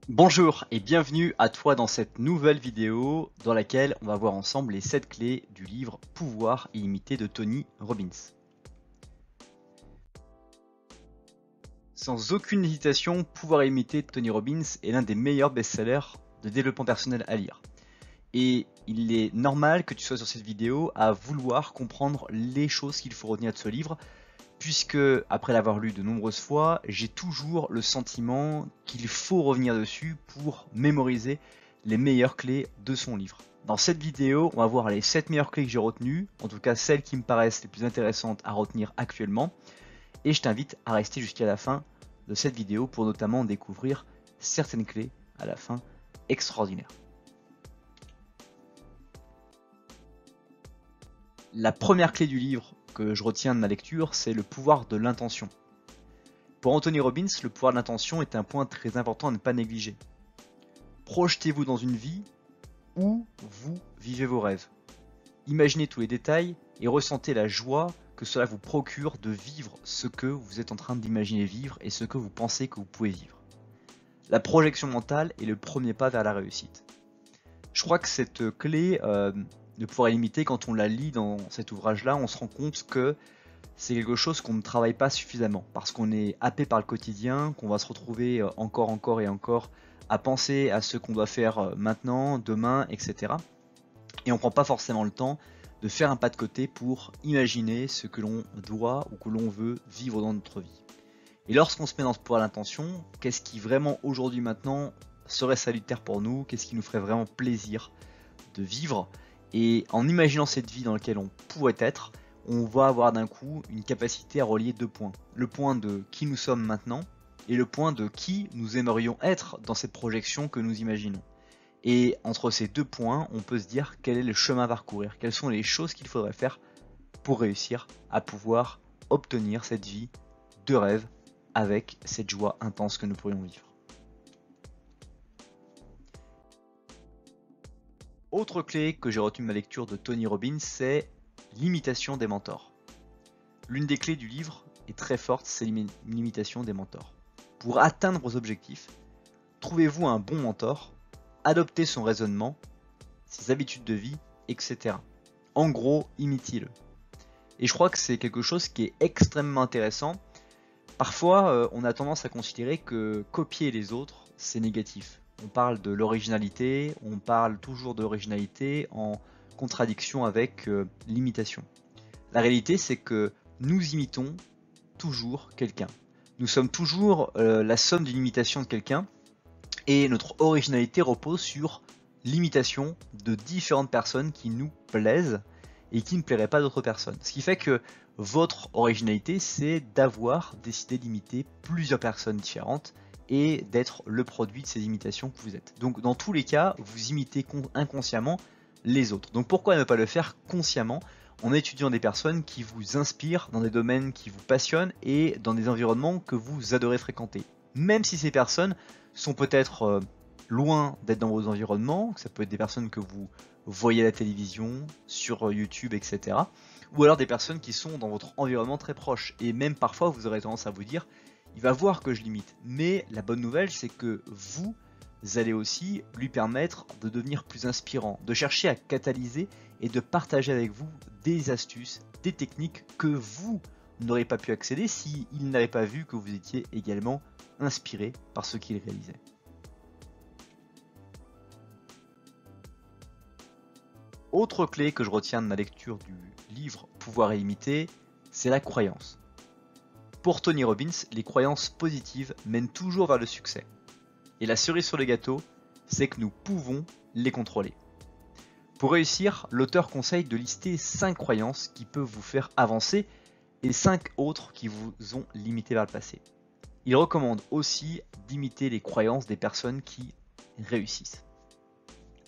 Bonjour et bienvenue à toi dans cette nouvelle vidéo dans laquelle on va voir ensemble les 7 clés du livre Pouvoir illimité de Tony Robbins. Sans aucune hésitation, Pouvoir illimité de Tony Robbins est l'un des meilleurs best-sellers de développement personnel à lire. Et il est normal que tu sois sur cette vidéo à vouloir comprendre les choses qu'il faut retenir de ce livre, puisque après l'avoir lu de nombreuses fois, j'ai toujours le sentiment qu'il faut revenir dessus pour mémoriser les meilleures clés de son livre. Dans cette vidéo, on va voir les 7 meilleures clés que j'ai retenues, en tout cas celles qui me paraissent les plus intéressantes à retenir actuellement, et je t'invite à rester jusqu'à la fin de cette vidéo pour notamment découvrir certaines clés à la fin extraordinaires. La première clé du livre que je retiens de ma lecture, c'est le pouvoir de l'intention. Pour Anthony Robbins, le pouvoir de l'intention est un point très important à ne pas négliger. Projetez-vous dans une vie où vous vivez vos rêves. Imaginez tous les détails et ressentez la joie que cela vous procure de vivre ce que vous êtes en train d'imaginer vivre et ce que vous pensez que vous pouvez vivre. La projection mentale est le premier pas vers la réussite. Je crois que cette clé de pouvoir illimité, quand on la lit dans cet ouvrage-là, on se rend compte que c'est quelque chose qu'on ne travaille pas suffisamment parce qu'on est happé par le quotidien, qu'on va se retrouver encore et encore à penser à ce qu'on doit faire maintenant, demain, etc. Et on ne prend pas forcément le temps de faire un pas de côté pour imaginer ce que l'on doit ou que l'on veut vivre dans notre vie. Et lorsqu'on se met dans ce pouvoir d'intention, qu'est-ce qui vraiment aujourd'hui maintenant serait salutaire pour nous, qu'est-ce qui nous ferait vraiment plaisir de vivre, et en imaginant cette vie dans laquelle on pourrait être, on va avoir d'un coup une capacité à relier deux points. Le point de qui nous sommes maintenant et le point de qui nous aimerions être dans cette projection que nous imaginons. Et entre ces deux points, on peut se dire quel est le chemin à parcourir, quelles sont les choses qu'il faudrait faire pour réussir à pouvoir obtenir cette vie de rêve avec cette joie intense que nous pourrions vivre. Autre clé que j'ai retenue de ma lecture de Tony Robbins, c'est l'imitation des mentors. L'une des clés du livre est très forte, c'est l'imitation des mentors. Pour atteindre vos objectifs, trouvez-vous un bon mentor, adoptez son raisonnement, ses habitudes de vie, etc. En gros, imitez-le. Et je crois que c'est quelque chose qui est extrêmement intéressant. Parfois, on a tendance à considérer que copier les autres, c'est négatif. On parle de l'originalité, on parle toujours de l'originalité en contradiction avec l'imitation. La réalité, c'est que nous imitons toujours quelqu'un. Nous sommes toujours la somme d'une imitation de quelqu'un, et notre originalité repose sur l'imitation de différentes personnes qui nous plaisent et qui ne plairaient pas d'autres personnes. Ce qui fait que votre originalité, c'est d'avoir décidé d'imiter plusieurs personnes différentes et d'être le produit de ces imitations que vous êtes. Donc dans tous les cas, vous imitez inconsciemment les autres. Donc pourquoi ne pas le faire consciemment en étudiant des personnes qui vous inspirent dans des domaines qui vous passionnent et dans des environnements que vous adorez fréquenter. Même si ces personnes sont peut-être loin d'être dans vos environnements, ça peut être des personnes que vous voyez à la télévision, sur YouTube, etc. Ou alors des personnes qui sont dans votre environnement très proche. Et même parfois, vous aurez tendance à vous dire, il va voir que je l'imite. Mais la bonne nouvelle, c'est que vous allez aussi lui permettre de devenir plus inspirant, de chercher à catalyser et de partager avec vous des astuces, des techniques que vous n'aurez pas pu accéder s'il n'avait pas vu que vous étiez également inspiré par ce qu'il réalisait. Autre clé que je retiens de ma lecture du livre Pouvoir illimité, c'est la croyance. Pour Tony Robbins, les croyances positives mènent toujours vers le succès. Et la cerise sur le gâteau, c'est que nous pouvons les contrôler. Pour réussir, l'auteur conseille de lister 5 croyances qui peuvent vous faire avancer et 5 autres qui vous ont limité vers le passé. Il recommande aussi d'imiter les croyances des personnes qui réussissent.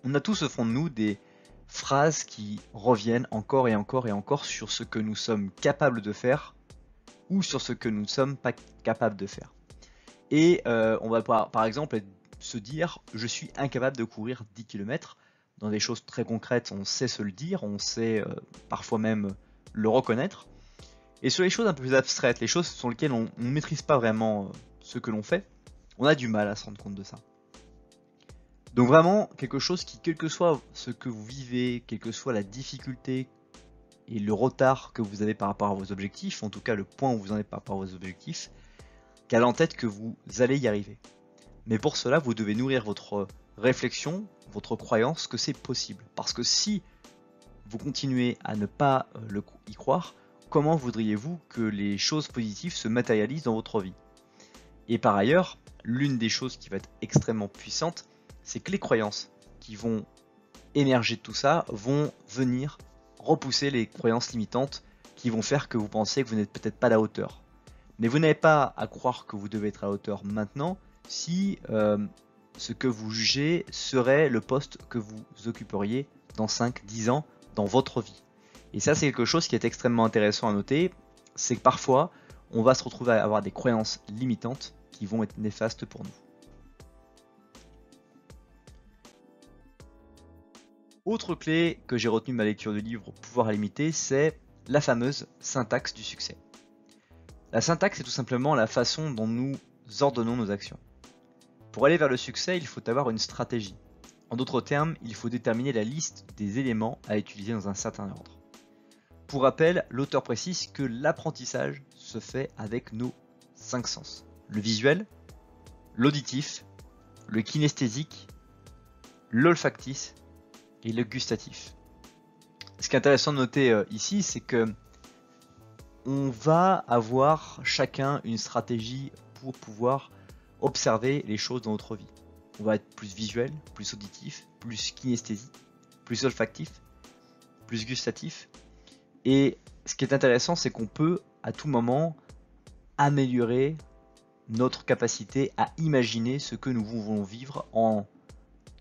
On a tous au fond de nous des phrases qui reviennent encore et encore sur ce que nous sommes capables de faire ou sur ce que nous ne sommes pas capables de faire. Et on va par exemple se dire « je suis incapable de courir 10 km ». Dans des choses très concrètes, on sait se le dire, on sait parfois même le reconnaître. Et sur les choses un peu plus abstraites, les choses sur lesquelles on ne maîtrise pas vraiment ce que l'on fait, on a du mal à se rendre compte de ça. Donc vraiment, quelque chose qui, quel que soit ce que vous vivez, quelle que soit la difficulté et le retard que vous avez par rapport à vos objectifs, en tout cas le point où vous en êtes par rapport à vos objectifs, gardez en tête que vous allez y arriver. Mais pour cela, vous devez nourrir votre réflexion, votre croyance que c'est possible. Parce que si vous continuez à ne pas y croire, comment voudriez-vous que les choses positives se matérialisent dans votre vie? Et par ailleurs, l'une des choses qui va être extrêmement puissante, c'est que les croyances qui vont émerger de tout ça vont venir repousser les croyances limitantes qui vont faire que vous pensez que vous n'êtes peut-être pas à la hauteur. Mais vous n'avez pas à croire que vous devez être à la hauteur maintenant si ce que vous jugez serait le poste que vous occuperiez dans 5-10 ans dans votre vie. Et ça, c'est quelque chose qui est extrêmement intéressant à noter, c'est que parfois, on va se retrouver à avoir des croyances limitantes qui vont être néfastes pour nous. Autre clé que j'ai retenue de ma lecture du livre Pouvoir illimité, c'est la fameuse syntaxe du succès. La syntaxe est tout simplement la façon dont nous ordonnons nos actions. Pour aller vers le succès, il faut avoir une stratégie. En d'autres termes, il faut déterminer la liste des éléments à utiliser dans un certain ordre. Pour rappel, l'auteur précise que l'apprentissage se fait avec nos 5 sens. Le visuel, l'auditif, le kinesthésique, l'olfactif et le gustatif. Ce qui est intéressant de noter ici, c'est que on va avoir chacun une stratégie pour pouvoir observer les choses dans notre vie. On va être plus visuel, plus auditif, plus kinesthésique, plus olfactif, plus gustatif. Et ce qui est intéressant, c'est qu'on peut à tout moment améliorer notre capacité à imaginer ce que nous voulons vivre en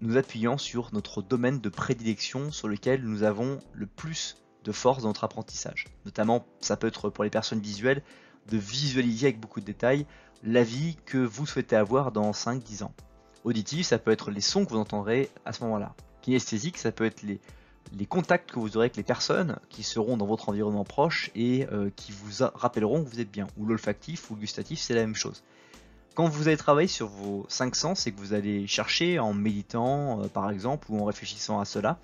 nous appuyant sur notre domaine de prédilection sur lequel nous avons le plus de force dans notre apprentissage. Notamment, ça peut être pour les personnes visuelles, de visualiser avec beaucoup de détails la vie que vous souhaitez avoir dans 5-10 ans. Auditif, ça peut être les sons que vous entendrez à ce moment-là. Kinesthésique, ça peut être les contacts que vous aurez avec les personnes qui seront dans votre environnement proche et qui vous rappelleront que vous êtes bien. Ou l'olfactif ou le gustatif, c'est la même chose. Quand vous allez travailler sur vos 5 sens et que vous allez chercher en méditant par exemple ou en réfléchissant à cela,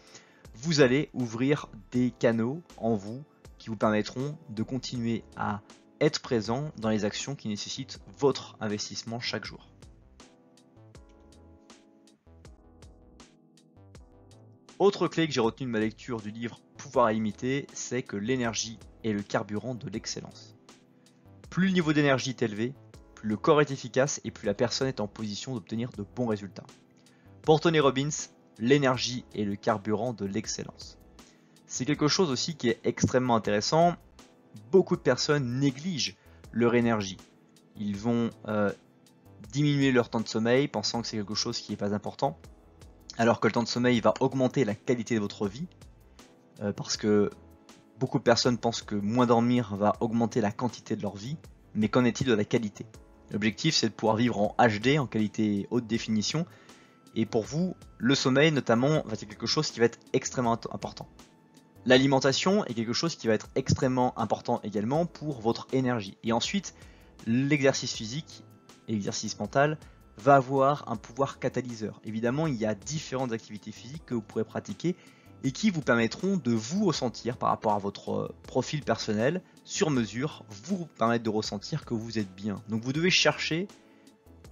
vous allez ouvrir des canaux en vous qui vous permettront de continuer à être présent dans les actions qui nécessitent votre investissement chaque jour. Autre clé que j'ai retenue de ma lecture du livre Pouvoir illimité, c'est que l'énergie est le carburant de l'excellence. Plus le niveau d'énergie est élevé, plus le corps est efficace et plus la personne est en position d'obtenir de bons résultats. Pour Tony Robbins, l'énergie est le carburant de l'excellence. C'est quelque chose aussi qui est extrêmement intéressant. Beaucoup de personnes négligent leur énergie. Ils vont diminuer leur temps de sommeil pensant que c'est quelque chose qui n'est pas important. Alors que le temps de sommeil va augmenter la qualité de votre vie. Parce que beaucoup de personnes pensent que moins dormir va augmenter la quantité de leur vie. Mais qu'en est-il de la qualité? L'objectif, c'est de pouvoir vivre en HD, en qualité haute définition. Et pour vous, le sommeil notamment va être quelque chose qui va être extrêmement important. L'alimentation est quelque chose qui va être extrêmement important également pour votre énergie. Et ensuite, l'exercice physique et l'exercice mental va avoir un pouvoir catalyseur. Évidemment, il y a différentes activités physiques que vous pourrez pratiquer et qui vous permettront de vous ressentir par rapport à votre profil personnel sur mesure, vous permettre de ressentir que vous êtes bien. Donc vous devez chercher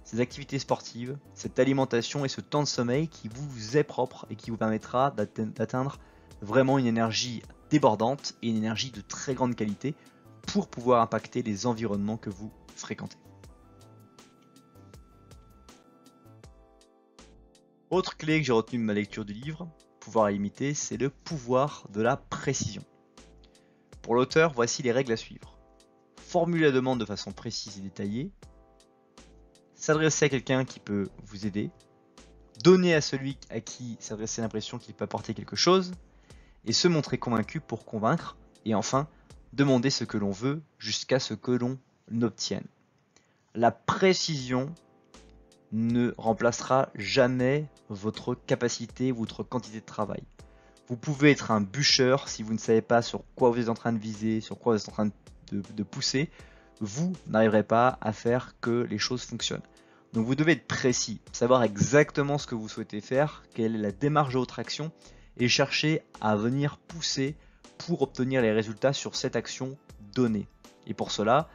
ces activités sportives, cette alimentation et ce temps de sommeil qui vous est propre et qui vous permettra d'atteindre vraiment une énergie débordante et une énergie de très grande qualité pour pouvoir impacter les environnements que vous fréquentez. Autre clé que j'ai retenue de ma lecture du livre, Pouvoir illimité, c'est le pouvoir de la précision. Pour l'auteur, voici les règles à suivre. Formuler la demande de façon précise et détaillée, s'adresser à quelqu'un qui peut vous aider, donner à celui à qui s'adresser l'impression qu'il peut apporter quelque chose, et se montrer convaincu pour convaincre, et enfin, demander ce que l'on veut jusqu'à ce que l'on obtienne. La précision ne remplacera jamais votre capacité, votre quantité de travail. Vous pouvez être un bûcheur si vous ne savez pas sur quoi vous êtes en train de viser, sur quoi vous êtes en train de pousser, vous n'arriverez pas à faire que les choses fonctionnent. Donc vous devez être précis, savoir exactement ce que vous souhaitez faire, quelle est la démarche de votre action et chercher à venir pousser pour obtenir les résultats sur cette action donnée. Et pour cela,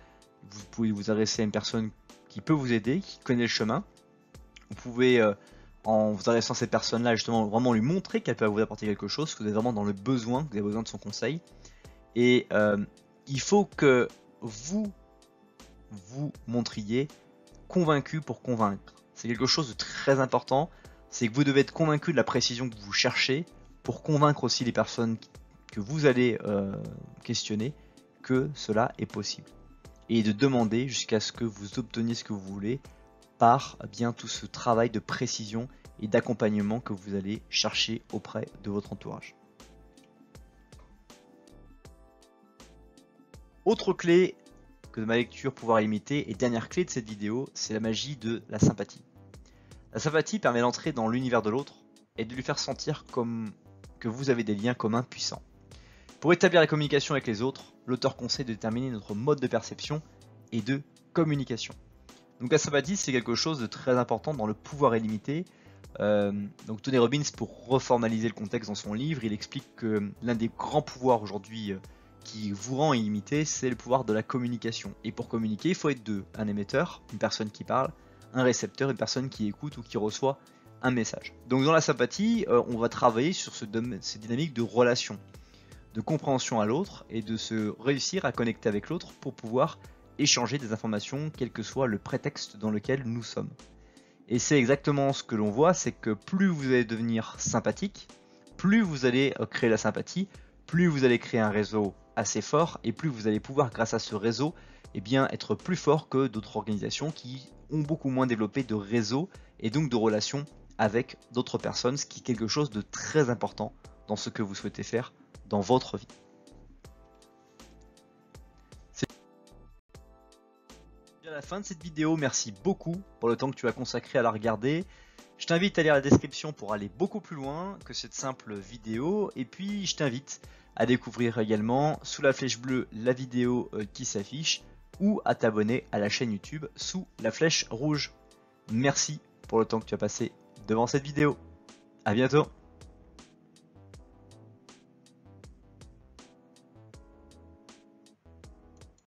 vous pouvez vous adresser à une personne qui peut vous aider, qui connaît le chemin. Vous pouvez, en vous adressant à cette personne-là, justement, vraiment lui montrer qu'elle peut vous apporter quelque chose, que vous êtes vraiment dans le besoin, que vous avez besoin de son conseil. Et il faut que vous montriez convaincu pour convaincre. C'est quelque chose de très important, c'est que vous devez être convaincu de la précision que vous cherchez pour convaincre aussi les personnes que vous allez questionner que cela est possible. Et de demander jusqu'à ce que vous obteniez ce que vous voulez par bien tout ce travail de précision et d'accompagnement que vous allez chercher auprès de votre entourage. Autre clé de ma lecture pouvoir limiter et dernière clé de cette vidéo, c'est la magie de la sympathie. La sympathie permet d'entrer dans l'univers de l'autre et de lui faire sentir comme que vous avez des liens communs puissants. Pour établir la communication avec les autres, l'auteur conseille de déterminer notre mode de perception et de communication. Donc la sympathie, c'est quelque chose de très important dans le pouvoir illimité. Donc Tony Robbins, pour reformaliser le contexte dans son livre, il explique que l'un des grands pouvoirs aujourd'hui qui vous rend illimité, c'est le pouvoir de la communication. Et pour communiquer, il faut être deux. Un émetteur, une personne qui parle, un récepteur, une personne qui écoute ou qui reçoit un message. Donc dans la sympathie, on va travailler sur ces dynamiques de relation, de compréhension à l'autre et de se réussir à connecter avec l'autre pour pouvoir échanger des informations, quel que soit le prétexte dans lequel nous sommes. Et c'est exactement ce que l'on voit, c'est que plus vous allez devenir sympathique, plus vous allez créer la sympathie, plus vous allez créer un réseau assez fort et plus vous allez pouvoir, grâce à ce réseau, être plus fort que d'autres organisations qui ont beaucoup moins développé de réseau et donc de relations avec d'autres personnes, ce qui est quelque chose de très important dans ce que vous souhaitez faire dans votre vie. C'est à la fin de cette vidéo, merci beaucoup pour le temps que tu as consacré à la regarder. Je t'invite à lire la description pour aller beaucoup plus loin que cette simple vidéo et puis je t'invite à découvrir également sous la flèche bleue la vidéo qui s'affiche ou à t'abonner à la chaîne YouTube sous la flèche rouge. Merci pour le temps que tu as passé devant cette vidéo. À bientôt.